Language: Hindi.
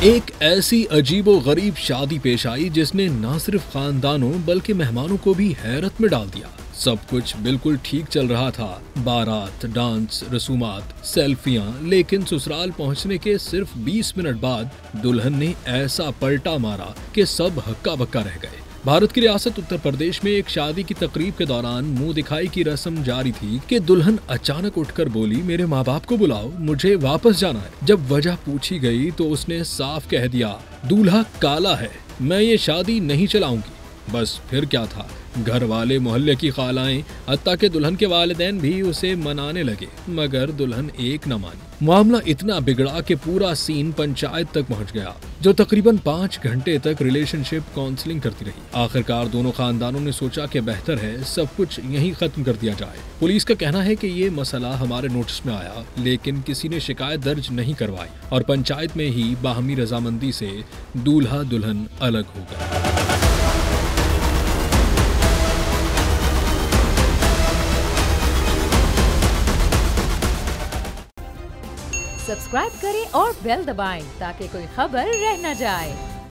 एक ऐसी अजीबो-गरीब शादी पेश आई जिसने न सिर्फ खानदानों बल्कि मेहमानों को भी हैरत में डाल दिया। सब कुछ बिल्कुल ठीक चल रहा था, बारात, डांस, रसूमात, सेल्फियां, लेकिन ससुराल पहुंचने के सिर्फ 20 मिनट बाद दुल्हन ने ऐसा पलटा मारा कि सब हक्का बक्का रह गए। भारत की रियासत उत्तर प्रदेश में एक शादी की तकरीब के दौरान मुंह दिखाई की रस्म जारी थी कि दुल्हन अचानक उठकर बोली, मेरे माँ बाप को बुलाओ, मुझे वापस जाना है। जब वजह पूछी गई तो उसने साफ कह दिया, दूल्हा काला है, मैं ये शादी नहीं चलाऊंगी। बस फिर क्या था, घर वाले, मोहल्ले की खालाएं, हत्ता के दुल्हन के वालिदैन भी उसे मनाने लगे, मगर दुल्हन एक न मानी। मामला इतना बिगड़ा कि पूरा सीन पंचायत तक पहुंच गया, जो तकरीबन 5 घंटे तक रिलेशनशिप काउंसलिंग करती रही। आखिरकार दोनों खानदानों ने सोचा कि बेहतर है सब कुछ यहीं खत्म कर दिया जाए। पुलिस का कहना है कि ये मसला हमारे नोटिस में आया, लेकिन किसी ने शिकायत दर्ज नहीं करवाई और पंचायत में ही बाहमी रजामंदी से दूल्हा दुल्हन अलग हो गए। सब्सक्राइब करें और बेल दबाएं ताकि कोई खबर रह न जाए।